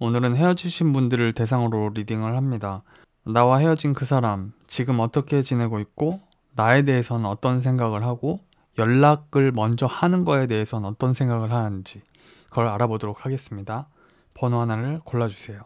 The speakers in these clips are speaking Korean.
오늘은 헤어지신 분들을 대상으로 리딩을 합니다. 나와 헤어진 그 사람, 지금 어떻게 지내고 있고, 나에 대해서는 어떤 생각을 하고, 연락을 먼저 하는 거에 대해서는 어떤 생각을 하는지, 그걸 알아보도록 하겠습니다. 번호 하나를 골라주세요.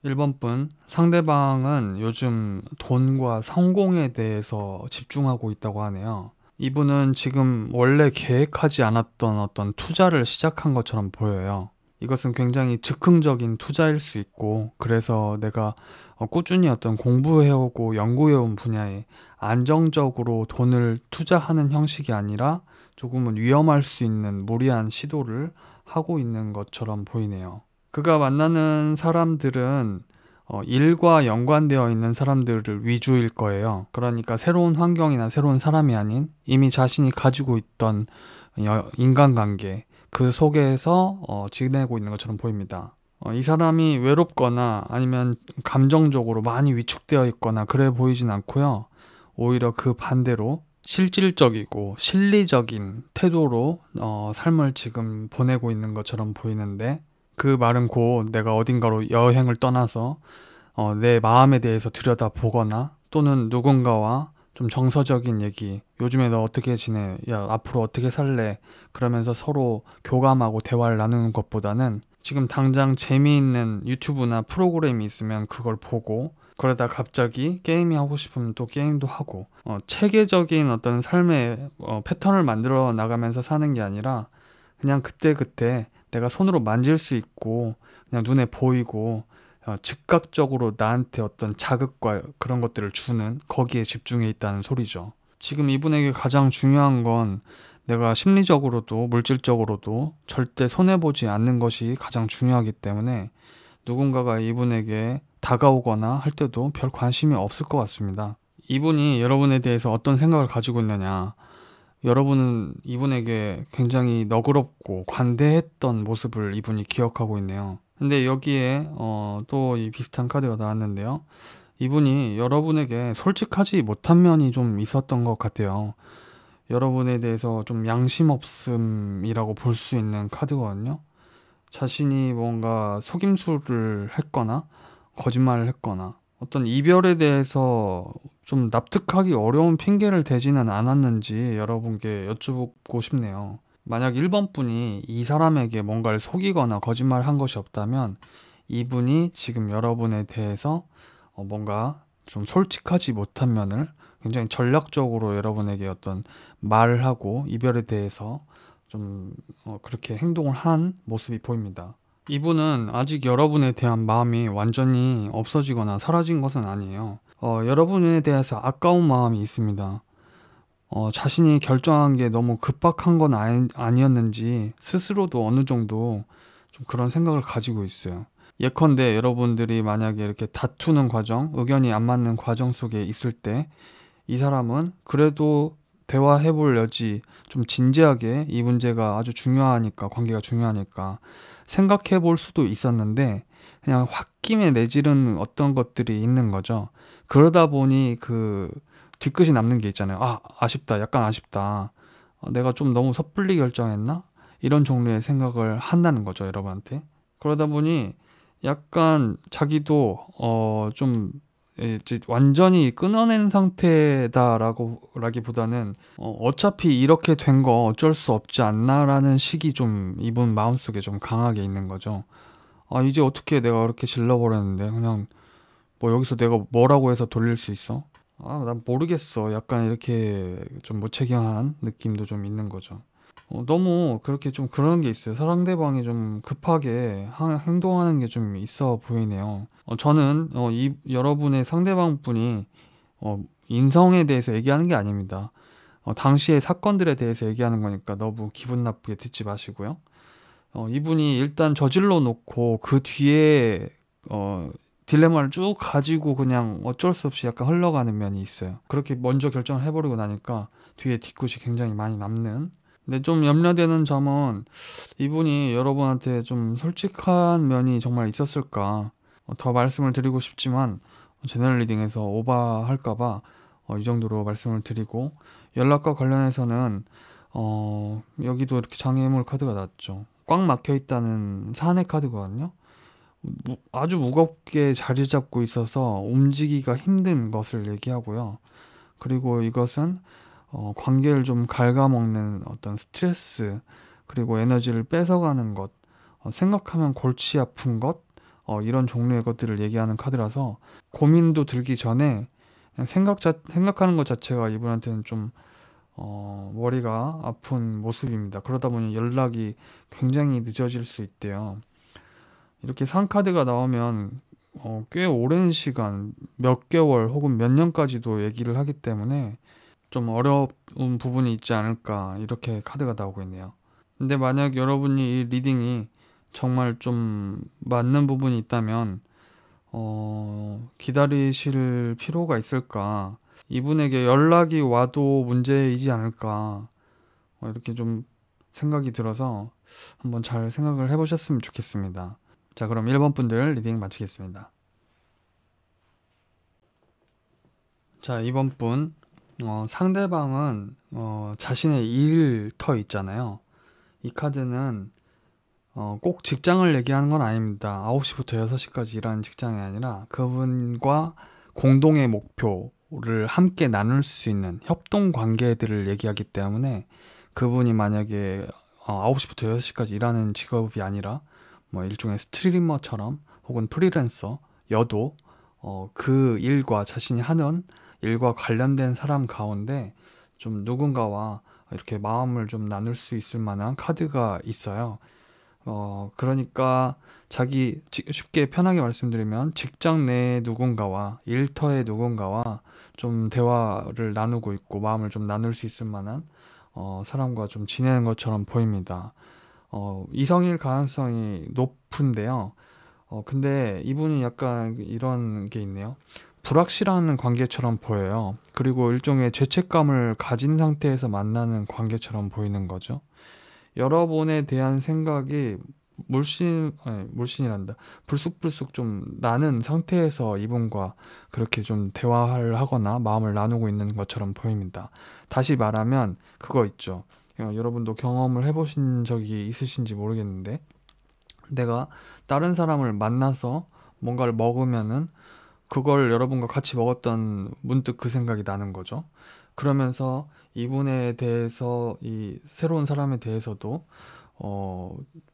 1번 분, 상대방은 요즘 돈과 성공에 대해서 집중하고 있다고 하네요. 이분은 지금 원래 계획하지 않았던 어떤 투자를 시작한 것처럼 보여요. 이것은 굉장히 즉흥적인 투자일 수 있고, 그래서 내가 꾸준히 어떤 공부해오고 연구해온 분야에 안정적으로 돈을 투자하는 형식이 아니라 조금은 위험할 수 있는 무리한 시도를 하고 있는 것처럼 보이네요. 그가 만나는 사람들은 일과 연관되어 있는 사람들을 위주일 거예요. 그러니까 새로운 환경이나 새로운 사람이 아닌 이미 자신이 가지고 있던 인간관계, 그 속에서 지내고 있는 것처럼 보입니다. 이 사람이 외롭거나 아니면 감정적으로 많이 위축되어 있거나 그래 보이진 않고요. 오히려 그 반대로 실질적이고 실리적인 태도로 삶을 지금 보내고 있는 것처럼 보이는데, 그 말은 곧 내가 어딘가로 여행을 떠나서 내 마음에 대해서 들여다보거나 또는 누군가와 좀 정서적인 얘기, 요즘에 너 어떻게 지내? 야, 앞으로 어떻게 살래? 그러면서 서로 교감하고 대화를 나누는 것보다는 지금 당장 재미있는 유튜브나 프로그램이 있으면 그걸 보고, 그러다 갑자기 게임이 하고 싶으면 또 게임도 하고, 체계적인 어떤 삶의 패턴을 만들어 나가면서 사는 게 아니라 그냥 그때그때 내가 손으로 만질 수 있고 그냥 눈에 보이고 즉각적으로 나한테 어떤 자극과 그런 것들을 주는, 거기에 집중해 있다는 소리죠. 지금 이분에게 가장 중요한 건 내가 심리적으로도 물질적으로도 절대 손해보지 않는 것이 가장 중요하기 때문에 누군가가 이분에게 다가오거나 할 때도 별 관심이 없을 것 같습니다. 이분이 여러분에 대해서 어떤 생각을 가지고 있느냐, 여러분은 이분에게 굉장히 너그럽고 관대했던 모습을 이분이 기억하고 있네요. 근데 여기에 또 이 비슷한 카드가 나왔는데요. 이분이 여러분에게 솔직하지 못한 면이 좀 있었던 것 같아요. 여러분에 대해서 좀 양심 없음이라고 볼 수 있는 카드거든요. 자신이 뭔가 속임수를 했거나 거짓말을 했거나 어떤 이별에 대해서 좀 납득하기 어려운 핑계를 대지는 않았는지 여러분께 여쭤보고 싶네요. 만약 1번 분이 이 사람에게 뭔가를 속이거나 거짓말을 한 것이 없다면 이분이 지금 여러분에 대해서 뭔가 좀 솔직하지 못한 면을 굉장히 전략적으로 여러분에게 어떤 말을 하고 이별에 대해서 좀 그렇게 행동을 한 모습이 보입니다. 이분은 아직 여러분에 대한 마음이 완전히 없어지거나 사라진 것은 아니에요. 여러분에 대해서 아까운 마음이 있습니다. 자신이 결정한 게 너무 급박한 건 아니었는지 스스로도 어느 정도 좀 그런 생각을 가지고 있어요. 예컨대 여러분들이 만약에 이렇게 다투는 과정, 의견이 안 맞는 과정 속에 있을 때 이 사람은 그래도 대화해 볼 여지, 좀 진지하게 이 문제가 아주 중요하니까, 관계가 중요하니까 생각해 볼 수도 있었는데 그냥 홧김에 내지른 어떤 것들이 있는 거죠. 그러다 보니 그 뒤끝이 남는 게 있잖아요. 아, 아쉽다. 약간 아쉽다. 내가 좀 너무 섣불리 결정했나? 이런 종류의 생각을 한다는 거죠, 여러분한테. 그러다 보니 약간 자기도 좀 이제 완전히 끊어낸 상태다라고 라기보다는 어차피 이렇게 된 거 어쩔 수 없지 않나라는 식이 좀 이분 마음속에 좀 강하게 있는 거죠. 아, 이제 어떻게 내가 그렇게 질러버렸는데 그냥 뭐 여기서 내가 뭐라고 해서 돌릴 수 있어? 아, 난 모르겠어. 약간 이렇게 좀 무책임한 느낌도 좀 있는 거죠. 너무 그렇게 좀 그런 게 있어요. 상대방이 좀 급하게 행동하는 게 좀 있어 보이네요. 저는 이 여러분의 상대방 분이 인성에 대해서 얘기하는 게 아닙니다. 당시의 사건들에 대해서 얘기하는 거니까 너무 기분 나쁘게 듣지 마시고요. 이분이 일단 저질러 놓고 그 뒤에 딜레마를 쭉 가지고 그냥 어쩔 수 없이 약간 흘러가는 면이 있어요. 그렇게 먼저 결정을 해버리고 나니까 뒤에 뒤끝이 굉장히 많이 남는. 근데 좀 염려되는 점은 이분이 여러분한테 좀 솔직한 면이 정말 있었을까? 더 말씀을 드리고 싶지만 제너럴 리딩에서 오버할까 봐 이 정도로 말씀을 드리고, 연락과 관련해서는 여기도 이렇게 장애물 카드가 났죠. 꽉 막혀 있다는 사내 카드거든요. 아주 무겁게 자리 잡고 있어서 움직이기가 힘든 것을 얘기하고요. 그리고 이것은 관계를 좀 갉아먹는 어떤 스트레스, 그리고 에너지를 뺏어가는 것, 생각하면 골치 아픈 것, 이런 종류의 것들을 얘기하는 카드라서, 고민도 들기 전에 그냥 생각하는 것 자체가 이분한테는 좀 머리가 아픈 모습입니다. 그러다 보니 연락이 굉장히 늦어질 수 있대요. 이렇게 상카드가 나오면 꽤 오랜 시간, 몇 개월 혹은 몇 년까지도 얘기를 하기 때문에 좀 어려운 부분이 있지 않을까, 이렇게 카드가 나오고 있네요. 근데 만약 여러분이 이 리딩이 정말 좀 맞는 부분이 있다면 기다리실 필요가 있을까? 이분에게 연락이 와도 문제이지 않을까? 이렇게 좀 생각이 들어서 한번 잘 생각을 해보셨으면 좋겠습니다. 자, 그럼 1번 분들 리딩 마치겠습니다. 자, 2번 분. 상대방은 자신의 일터 있잖아요. 이 카드는 꼭 직장을 얘기하는 건 아닙니다. 9시부터 6시까지 일하는 직장이 아니라 그분과 공동의 목표를 함께 나눌 수 있는 협동 관계들을 얘기하기 때문에, 그분이 만약에 9시부터 6시까지 일하는 직업이 아니라 뭐 일종의 스트리머처럼 혹은 프리랜서여도 그 일과, 자신이 하는 일과 관련된 사람 가운데 좀 누군가와 이렇게 마음을 좀 나눌 수 있을 만한 카드가 있어요. 그러니까 쉽게 편하게 말씀드리면 직장 내 누군가와, 일터의 누군가와 좀 대화를 나누고 있고 마음을 좀 나눌 수 있을 만한 사람과 좀 지내는 것처럼 보입니다. 이성일 가능성이 높은데요. 근데 이분이 약간 이런 게 있네요. 불확실한 관계처럼 보여요. 그리고 일종의 죄책감을 가진 상태에서 만나는 관계처럼 보이는 거죠. 여러분에 대한 생각이 물씬이란다. 불쑥불쑥 좀 나는 상태에서 이분과 그렇게 좀 대화를 하거나 마음을 나누고 있는 것처럼 보입니다. 다시 말하면 그거 있죠. 여러분도 경험을 해보신 적이 있으신지 모르겠는데, 내가 다른 사람을 만나서 뭔가를 먹으면은 그걸 여러분과 같이 먹었던 문득 그 생각이 나는 거죠. 그러면서 이분에 대해서, 이 새로운 사람에 대해서도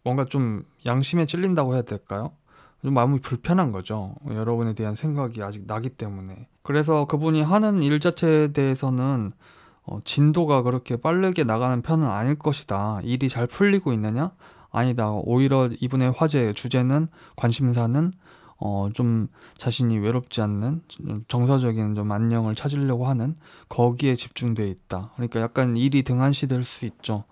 뭔가 좀 양심에 찔린다고 해야 될까요? 좀 마음이 불편한 거죠. 여러분에 대한 생각이 아직 나기 때문에. 그래서 그분이 하는 일 자체에 대해서는 진도가 그렇게 빠르게 나가는 편은 아닐 것이다. 일이 잘 풀리고 있느냐? 아니다. 오히려 이분의 화제 주제는, 관심사는 좀 자신이 외롭지 않는 정서적인 좀 안녕을 찾으려고 하는 거기에 집중돼 있다. 그러니까 약간 일이 등한시될 수 있죠.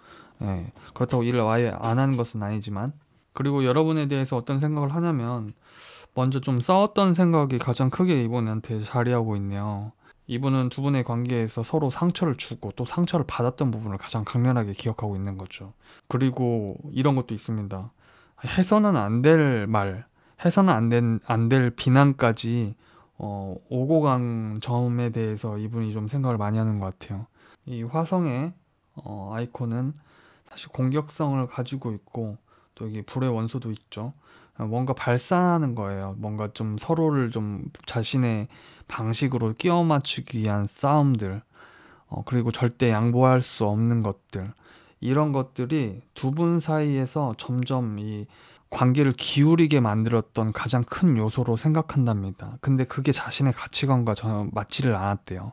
예. 그렇다고 일을 아예 안 하는 것은 아니지만. 그리고 여러분에 대해서 어떤 생각을 하냐면, 먼저 좀 싸웠던 생각이 가장 크게 이분한테 자리하고 있네요. 이분은 두 분의 관계에서 서로 상처를 주고 또 상처를 받았던 부분을 가장 강렬하게 기억하고 있는 거죠. 그리고 이런 것도 있습니다. 해서는 안 될 말, 해서는 안 될 비난까지 오고 간 점에 대해서 이분이 좀 생각을 많이 하는 것 같아요. 이 화성의 아이콘은 사실 공격성을 가지고 있고, 또 여기 불의 원소도 있죠. 뭔가 발산하는 거예요. 뭔가 좀 서로를 좀 자신의 방식으로 끼워 맞추기 위한 싸움들, 그리고 절대 양보할 수 없는 것들, 이런 것들이 두 분 사이에서 점점 이 관계를 기울이게 만들었던 가장 큰 요소로 생각한답니다. 근데 그게 자신의 가치관과 전혀 맞지를 않았대요.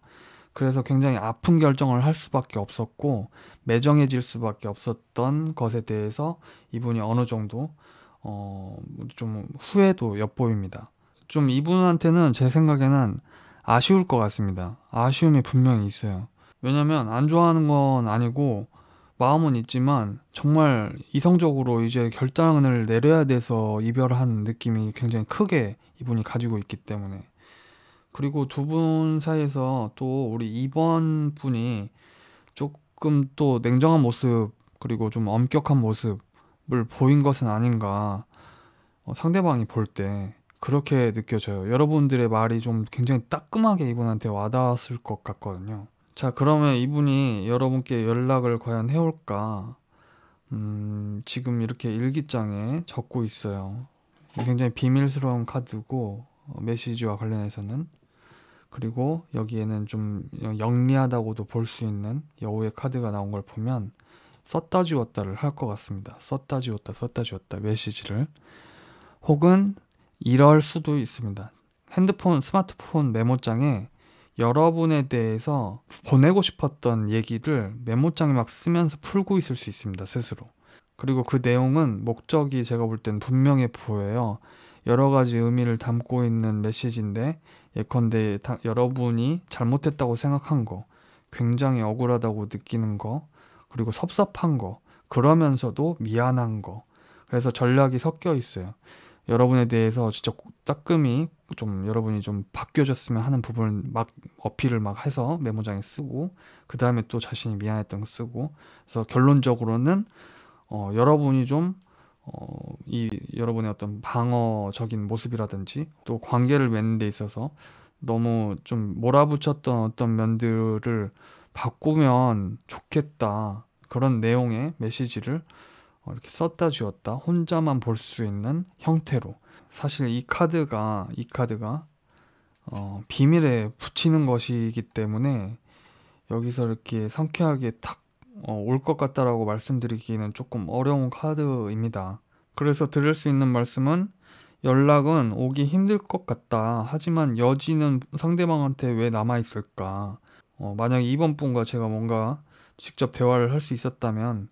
그래서 굉장히 아픈 결정을 할 수밖에 없었고, 매정해질 수밖에 없었던 것에 대해서 이분이 어느 정도 좀 후회도 엿보입니다. 좀 이분한테는 제 생각에는 아쉬울 것 같습니다. 아쉬움이 분명히 있어요. 왜냐면 안 좋아하는 건 아니고 마음은 있지만, 정말 이성적으로 이제 결단을 내려야 돼서 이별한 느낌이 굉장히 크게 이분이 가지고 있기 때문에. 그리고 두 분 사이에서 또 우리 2번 분이 조금 또 냉정한 모습, 그리고 좀 엄격한 모습을 보인 것은 아닌가, 상대방이 볼 때 그렇게 느껴져요. 여러분들의 말이 좀 굉장히 따끔하게 이분한테 와닿았을 것 같거든요. 자, 그러면 이분이 여러분께 연락을 과연 해올까? 지금 이렇게 일기장에 적고 있어요. 굉장히 비밀스러운 카드고, 메시지와 관련해서는. 그리고 여기에는 좀 영리하다고도 볼 수 있는 여우의 카드가 나온 걸 보면 썼다 지웠다를 할 것 같습니다. 썼다 지웠다 메시지를. 혹은 이럴 수도 있습니다. 스마트폰 메모장에 여러분에 대해서 보내고 싶었던 얘기를 메모장에 막 쓰면서 풀고 있을 수 있습니다, 스스로. 그리고 그 내용은 목적이 제가 볼 땐 분명해 보여요. 여러 가지 의미를 담고 있는 메시지인데, 예컨대 여러분이 잘못했다고 생각한 거, 굉장히 억울하다고 느끼는 거, 그리고 섭섭한 거, 그러면서도 미안한 거. 그래서 전략이 섞여 있어요. 여러분에 대해서 진짜 따끔히 좀 여러분이 좀 바뀌어졌으면 하는 부분을 막 어필을 막 해서 메모장에 쓰고, 그 다음에 또 자신이 미안했던 거 쓰고. 그래서 결론적으로는 여러분이 좀 여러분의 어떤 방어적인 모습이라든지 또 관계를 맺는 데 있어서 너무 좀 몰아붙였던 어떤 면들을 바꾸면 좋겠다, 그런 내용의 메시지를 이렇게 썼다 지웠다 혼자만 볼 수 있는 형태로. 사실 이 카드가 비밀에 붙이는 것이기 때문에 여기서 이렇게 상쾌하게 탁 올 것 같다라고 말씀드리기는 조금 어려운 카드입니다. 그래서 드릴 수 있는 말씀은, 연락은 오기 힘들 것 같다. 하지만 여지는 상대방한테 왜 남아있을까? 만약에 이번 분과 제가 뭔가 직접 대화를 할 수 있었다면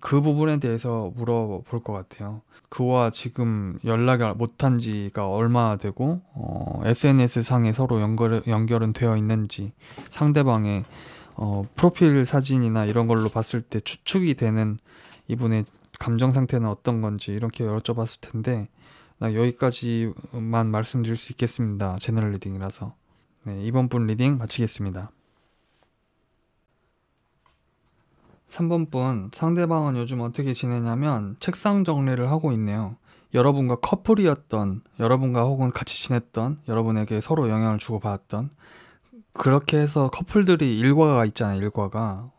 그 부분에 대해서 물어볼 것 같아요. 그와 지금 연락이 못한 지가 얼마나 되고, SNS 상에 서로 연결은 되어 있는지, 상대방의 프로필 사진이나 이런 걸로 봤을 때 추측이 되는 이분의 감정 상태는 어떤 건지 이렇게 여쭤봤을 텐데, 나 여기까지만 말씀드릴 수 있겠습니다. 제너럴 리딩이라서. 네, 이번 분 리딩 마치겠습니다. 3번 분, 상대방은 요즘 어떻게 지내냐면 책상 정리를 하고 있네요. 여러분과 커플이었던, 여러분과 혹은 같이 지냈던, 여러분에게 서로 영향을 주고받았던, 그렇게 해서 커플들이 일과가 있잖아요. 일과가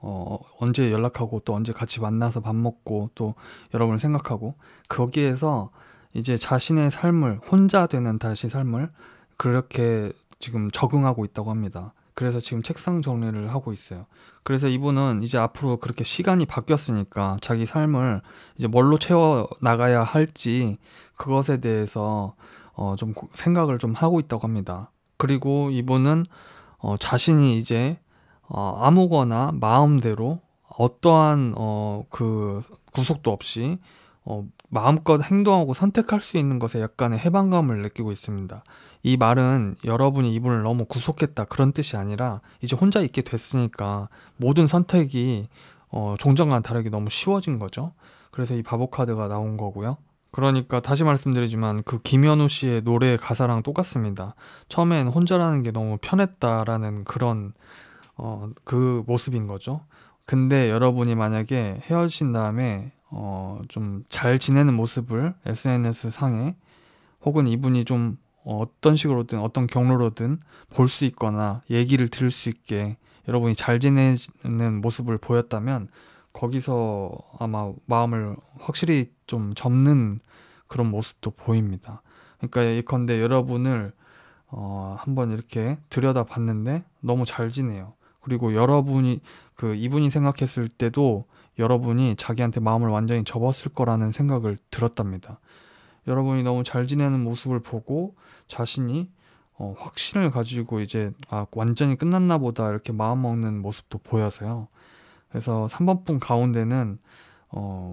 언제 연락하고 또 언제 같이 만나서 밥 먹고 또 여러분을 생각하고, 거기에서 이제 자신의 삶을, 혼자 되는 다시 삶을 그렇게 지금 적응하고 있다고 합니다. 그래서 지금 책상 정리를 하고 있어요. 그래서 이분은 이제 앞으로 그렇게 시간이 바뀌었으니까 자기 삶을 이제 뭘로 채워 나가야 할지, 그것에 대해서 좀 생각을 좀 하고 있다고 합니다. 그리고 이분은 자신이 이제 아무거나 마음대로 어떠한 그 구속도 없이 마음껏 행동하고 선택할 수 있는 것에 약간의 해방감을 느끼고 있습니다. 이 말은 여러분이 이분을 너무 구속했다 그런 뜻이 아니라, 이제 혼자 있게 됐으니까 모든 선택이 종전과는 다르게 너무 쉬워진 거죠. 그래서 이 바보 카드가 나온 거고요. 그러니까 다시 말씀드리지만 그 김현우 씨의 노래 가사랑 똑같습니다. 처음엔 혼자라는 게 너무 편했다라는 그런 그 모습인 거죠. 근데 여러분이 만약에 헤어진 다음에 좀 잘 지내는 모습을 SNS 상에, 혹은 이분이 좀 어떤 식으로든 어떤 경로로든 볼 수 있거나 얘기를 들을 수 있게 여러분이 잘 지내는 모습을 보였다면, 거기서 아마 마음을 확실히 좀 접는 그런 모습도 보입니다. 그러니까 예컨대 여러분을 한번 이렇게 들여다봤는데 너무 잘 지내요. 그리고 여러분이 이분이 생각했을 때도 여러분이 자기한테 마음을 완전히 접었을 거라는 생각을 들었답니다. 여러분이 너무 잘 지내는 모습을 보고 자신이 확신을 가지고 이제 완전히 끝났나 보다 이렇게 마음 먹는 모습도 보여서요. 그래서 3번 분 가운데는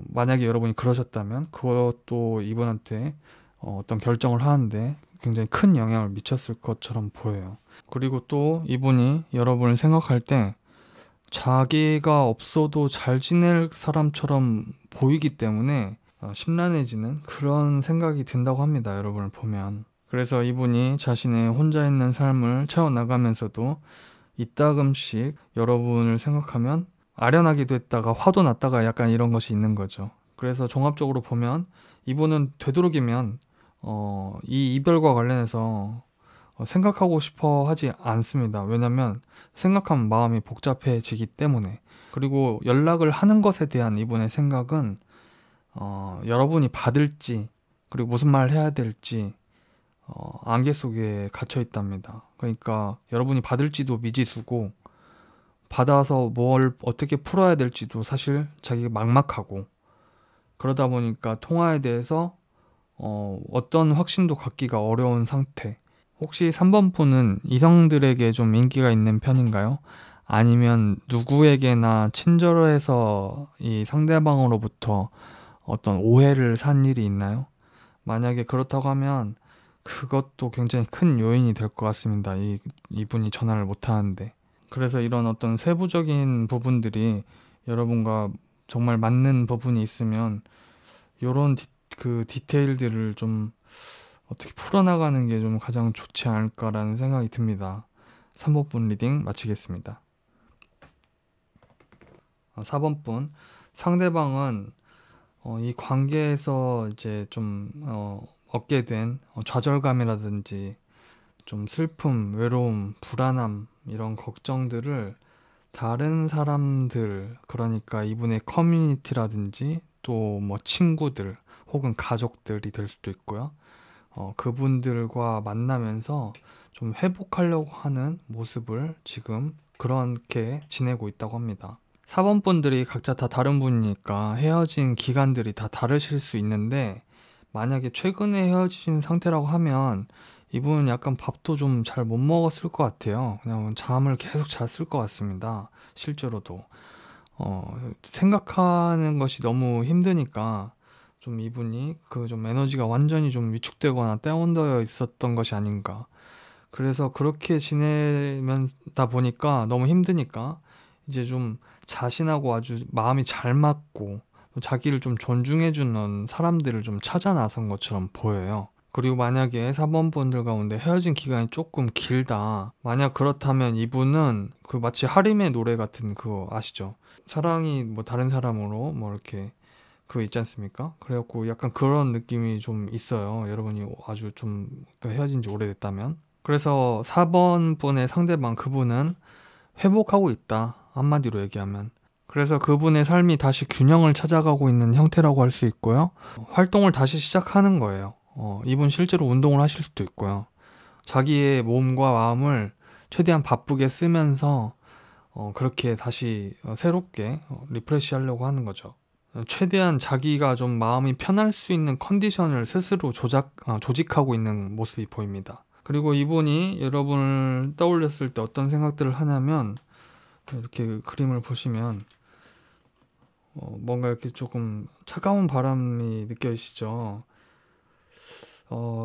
만약에 여러분이 그러셨다면 그것도 이분한테 어떤 결정을 하는데 굉장히 큰 영향을 미쳤을 것처럼 보여요. 그리고 또 이분이 여러분을 생각할 때 자기가 없어도 잘 지낼 사람처럼 보이기 때문에 심란해지는 그런 생각이 든다고 합니다. 여러분을 보면. 그래서 이분이 자신의 혼자 있는 삶을 채워나가면서도 이따금씩 여러분을 생각하면 아련하기도 했다가 화도 났다가 약간 이런 것이 있는 거죠. 그래서 종합적으로 보면 이분은 되도록이면 이 이별과 관련해서 생각하고 싶어 하지 않습니다. 왜냐면 생각하면 마음이 복잡해지기 때문에. 그리고 연락을 하는 것에 대한 이분의 생각은 여러분이 받을지, 그리고 무슨 말 해야 될지 안개 속에 갇혀 있답니다. 그러니까 여러분이 받을지도 미지수고, 받아서 뭘 어떻게 풀어야 될지도 사실 자기가 막막하고, 그러다 보니까 통화에 대해서 어떤 확신도 갖기가 어려운 상태. 혹시 3번 분은 이성들에게 좀 인기가 있는 편인가요? 아니면 누구에게나 친절해서 이 상대방으로부터 어떤 오해를 산 일이 있나요? 만약에 그렇다고 하면 그것도 굉장히 큰 요인이 될 것 같습니다. 이분이 전화를 못 하는데. 그래서 이런 어떤 세부적인 부분들이 여러분과 정말 맞는 부분이 있으면 요런 그 디테일들을 좀 어떻게 풀어나가는 게 좀 가장 좋지 않을까라는 생각이 듭니다. 3번 분 리딩 마치겠습니다. 4번 분, 상대방은 이 관계에서 이제 좀 얻게 된 좌절감이라든지 좀 슬픔, 외로움, 불안함 이런 걱정들을 다른 사람들, 그러니까 이분의 커뮤니티라든지 또 뭐 친구들 혹은 가족들이 될 수도 있고요. 그분들과 만나면서 좀 회복하려고 하는 모습을 지금 그렇게 지내고 있다고 합니다. 4번 분들이 각자 다 다른 분이니까 헤어진 기간들이 다 다르실 수 있는데, 만약에 최근에 헤어진 상태라고 하면 이분은 약간 밥도 좀 잘 못 먹었을 것 같아요. 그냥 잠을 계속 잤을 것 같습니다. 실제로도. 생각하는 것이 너무 힘드니까 좀 이분이 그 좀 에너지가 완전히 좀 위축되거나 다운되어 있었던 것이 아닌가. 그래서 그렇게 지내다 보니까 너무 힘드니까 이제 좀 자신하고 아주 마음이 잘 맞고 또 자기를 좀 존중해주는 사람들을 좀 찾아 나선 것처럼 보여요. 그리고 만약에 4번 분들 가운데 헤어진 기간이 조금 길다. 만약 그렇다면 이분은 그 마치 하림의 노래 같은 그거 아시죠? 사랑이 뭐 다른 사람으로 뭐 이렇게 그거 있지 않습니까? 그래갖고 약간 그런 느낌이 좀 있어요. 여러분이 아주 좀 그러니까 헤어진 지 오래됐다면. 그래서 4번 분의 상대방 그분은 회복하고 있다. 한마디로 얘기하면. 그래서 그분의 삶이 다시 균형을 찾아가고 있는 형태라고 할 수 있고요. 활동을 다시 시작하는 거예요. 이분 실제로 운동을 하실 수도 있고요. 자기의 몸과 마음을 최대한 바쁘게 쓰면서 그렇게 다시 새롭게 리프레시 하려고 하는 거죠. 최대한 자기가 좀 마음이 편할 수 있는 컨디션을 스스로 조직하고 있는 모습이 보입니다. 그리고 이분이 여러분을 떠올렸을 때 어떤 생각들을 하냐면, 이렇게 그림을 보시면 뭔가 이렇게 조금 차가운 바람이 느껴지시죠?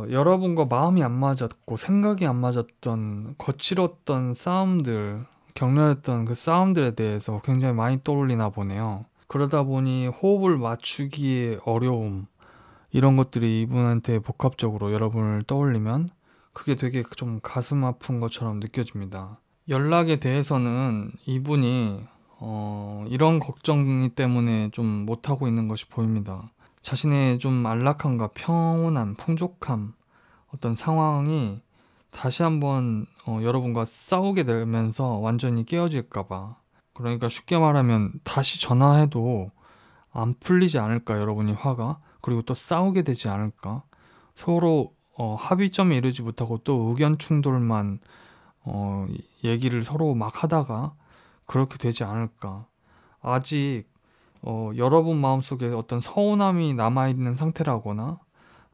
여러분과 마음이 안 맞았고 생각이 안 맞았던 거칠었던 싸움들, 격렬했던 그 싸움들에 대해서 굉장히 많이 떠올리나 보네요. 그러다 보니 호흡을 맞추기의 어려움, 이런 것들이 이분한테 복합적으로 여러분을 떠올리면 그게 되게 좀 가슴 아픈 것처럼 느껴집니다. 연락에 대해서는 이분이 이런 걱정 때문에 좀 못하고 있는 것이 보입니다. 자신의 좀 안락함과 평온함, 풍족함, 어떤 상황이 다시 한번 여러분과 싸우게 되면서 완전히 깨어질까봐. 그러니까 쉽게 말하면 다시 전화해도 안 풀리지 않을까, 여러분이 화가. 그리고 또 싸우게 되지 않을까. 서로 합의점에 이르지 못하고 또 의견 충돌만 얘기를 서로 막 하다가 그렇게 되지 않을까. 아직 여러분 마음속에 어떤 서운함이 남아있는 상태라거나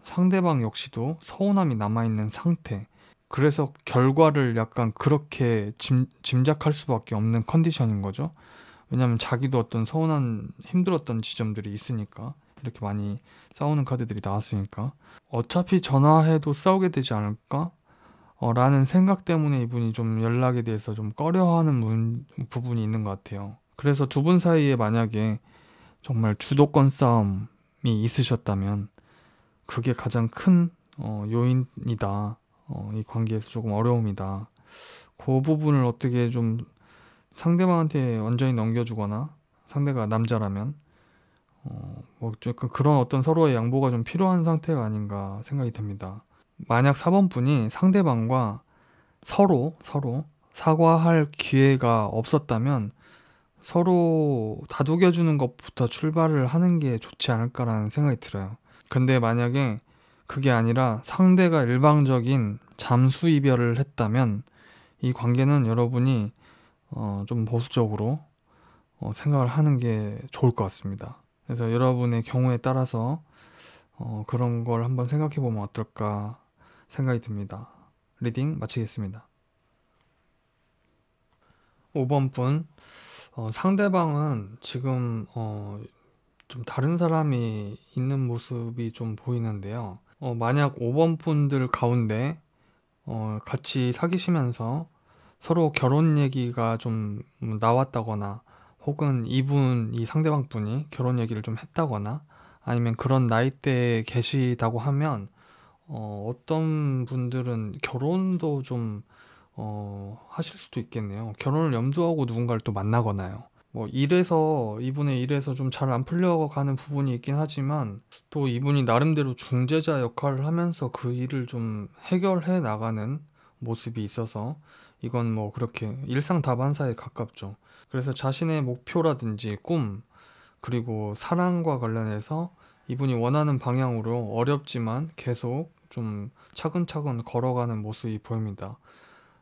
상대방 역시도 서운함이 남아있는 상태. 그래서 결과를 약간 그렇게 짐작할 수밖에 없는 컨디션인 거죠. 왜냐하면 자기도 어떤 서운한 힘들었던 지점들이 있으니까, 이렇게 많이 싸우는 카드들이 나왔으니까 어차피 전화해도 싸우게 되지 않을까? 라는 생각 때문에 이분이 좀 연락에 대해서 좀 꺼려하는 부분이 있는 것 같아요. 그래서 두 분 사이에 만약에 정말 주도권 싸움이 있으셨다면 그게 가장 큰 요인이다. 이 관계에서 조금 어려움이다. 그 부분을 어떻게 좀 상대방한테 완전히 넘겨주거나, 상대가 남자라면 그런 어떤 서로의 양보가 좀 필요한 상태가 아닌가 생각이 듭니다. 만약 4번 분이 상대방과 서로 사과할 기회가 없었다면 서로 다독여주는 것부터 출발을 하는 게 좋지 않을까라는 생각이 들어요. 근데 만약에 그게 아니라 상대가 일방적인 잠수 이별을 했다면 이 관계는 여러분이 좀 보수적으로 생각을 하는 게 좋을 것 같습니다. 그래서 여러분의 경우에 따라서 그런 걸 한번 생각해 보면 어떨까 생각이 듭니다. 리딩 마치겠습니다. 5번 분, 상대방은 지금 좀 다른 사람이 있는 모습이 좀 보이는데요. 만약 5번 분들 가운데 같이 사귀시면서 서로 결혼 얘기가 좀 나왔다거나 혹은 이 상대방 분이 결혼 얘기를 좀 했다거나 아니면 그런 나이대에 계시다고 하면 어떤 분들은 결혼도 좀 하실 수도 있겠네요. 결혼을 염두하고 누군가를 또 만나거나요. 뭐 이분의 일에서 좀 잘 안 풀려가는 부분이 있긴 하지만 또 이분이 나름대로 중재자 역할을 하면서 그 일을 좀 해결해 나가는 모습이 있어서 이건 뭐 그렇게 일상다반사에 가깝죠. 그래서 자신의 목표라든지 꿈, 그리고 사랑과 관련해서 이분이 원하는 방향으로 어렵지만 계속 좀 차근차근 걸어가는 모습이 보입니다.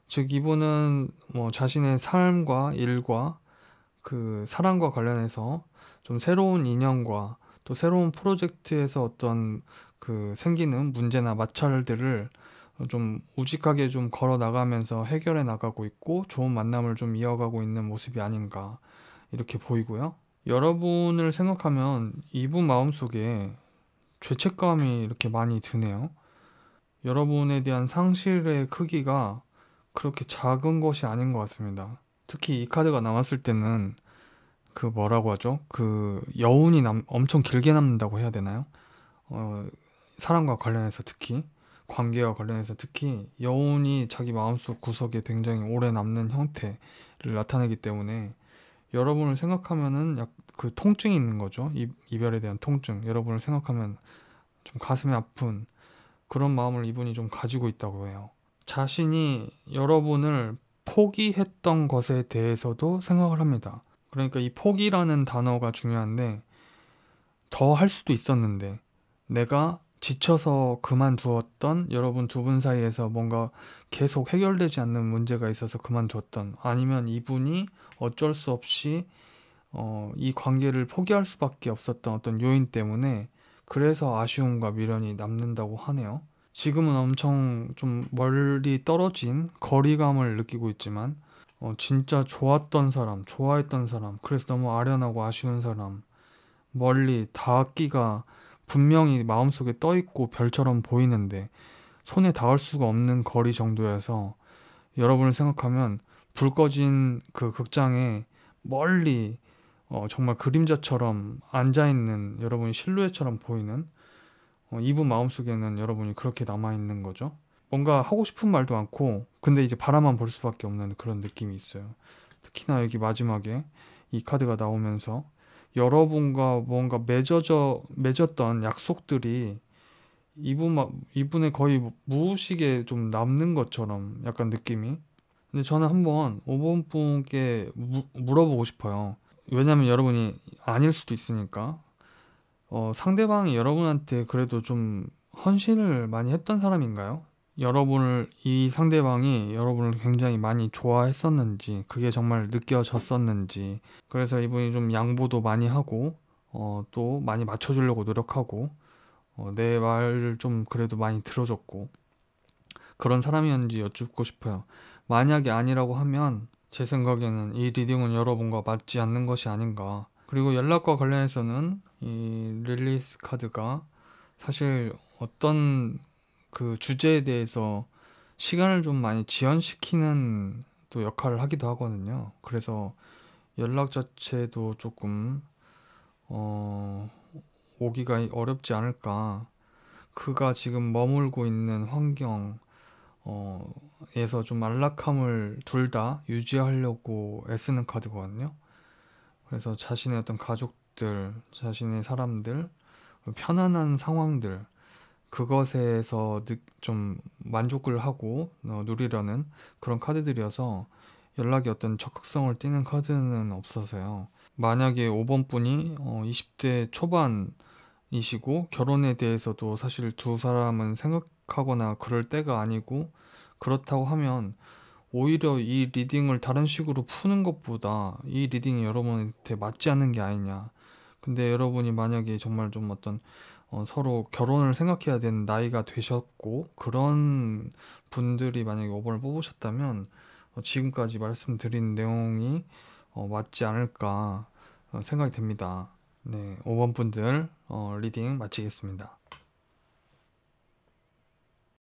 즉, 이분은 뭐 자신의 삶과 일과 그 사랑과 관련해서 좀 새로운 인연과 또 새로운 프로젝트에서 어떤 그 생기는 문제나 마찰들을 좀 우직하게 좀 걸어 나가면서 해결해 나가고 있고 좋은 만남을 좀 이어가고 있는 모습이 아닌가 이렇게 보이고요. 여러분을 생각하면 이분 마음속에 죄책감이 이렇게 많이 드네요. 여러분에 대한 상실의 크기가 그렇게 작은 것이 아닌 것 같습니다. 특히 이 카드가 나왔을 때는 그 뭐라고 하죠? 그 여운이 엄청 길게 남는다고 해야 되나요? 어, 사람과 관련해서 특히 관계와 관련해서 특히 여운이 자기 마음속 구석에 굉장히 오래 남는 형태를 나타내기 때문에 여러분을 생각하면은 그 통증이 있는 거죠. 이별에 대한 통증. 여러분을 생각하면 좀 가슴이 아픈 그런 마음을 이분이 좀 가지고 있다고 해요. 자신이 여러분을 포기했던 것에 대해서도 생각을 합니다. 그러니까 이 포기라는 단어가 중요한데 더 할 수도 있었는데 내가 지쳐서 그만두었던 여러분 두 분 사이에서 뭔가 계속 해결되지 않는 문제가 있어서 그만두었던 아니면 이분이 어쩔 수 없이 이 관계를 포기할 수밖에 없었던 어떤 요인 때문에 그래서 아쉬움과 미련이 남는다고 하네요. 지금은 엄청 좀 멀리 떨어진 거리감을 느끼고 있지만 진짜 좋았던 사람, 좋아했던 사람, 그래서 너무 아련하고 아쉬운 사람, 멀리 닿기가 분명히 마음속에 떠 있고 별처럼 보이는데 손에 닿을 수가 없는 거리 정도여서 여러분을 생각하면 불 꺼진 그 극장에 멀리 정말 그림자처럼 앉아있는 여러분이 실루엣처럼 보이는 이분 마음속에는 여러분이 그렇게 남아있는 거죠. 뭔가 하고 싶은 말도 많고 근데 이제 바라만 볼 수밖에 없는 그런 느낌이 있어요. 특히나 여기 마지막에 이 카드가 나오면서 여러분과 뭔가 맺었던 약속들이 이분의 거의 무의식에 좀 남는 것처럼 약간 느낌이. 근데 저는 한번 5번 분께 물어보고 싶어요. 왜냐면 여러분이 아닐 수도 있으니까. 상대방이 여러분한테 그래도 좀 헌신을 많이 했던 사람인가요? 이 상대방이 여러분을 굉장히 많이 좋아했었는지, 그게 정말 느껴졌었는지, 그래서 이분이 좀 양보도 많이 하고, 또 많이 맞춰주려고 노력하고, 내 말을 좀 그래도 많이 들어줬고, 그런 사람이었는지 여쭙고 싶어요. 만약에 아니라고 하면, 제 생각에는 이 리딩은 여러분과 맞지 않는 것이 아닌가. 그리고 연락과 관련해서는 이 릴리스 카드가 사실 어떤 그 주제에 대해서 시간을 좀 많이 지연시키는 또 역할을 하기도 하거든요. 그래서 연락 자체도 조금 어, 오기가 어렵지 않을까. 그가 지금 머물고 있는 환경에서 좀 안락함을 둘 다 유지하려고 애쓰는 카드거든요. 그래서 자신의 어떤 가족들 가족들, 자신의 사람들, 편안한 상황들, 그것에서 좀 만족을 하고 누리려는 그런 카드들이어서 연락이 어떤 적극성을 띠는 카드는 없어서요. 만약에 5번 분이 20대 초반이시고 결혼에 대해서도 사실 두 사람은 생각하거나 그럴 때가 아니고 그렇다고 하면 오히려 이 리딩을 다른 식으로 푸는 것보다 이 리딩이 여러분한테 맞지 않는 게 아니냐. 근데 여러분이 만약에 정말 좀 어떤 서로 결혼을 생각해야 되는 나이가 되셨고 그런 분들이 만약에 5번을 뽑으셨다면 지금까지 말씀드린 내용이 맞지 않을까 생각이 됩니다. 네, 5번 분들 리딩 마치겠습니다.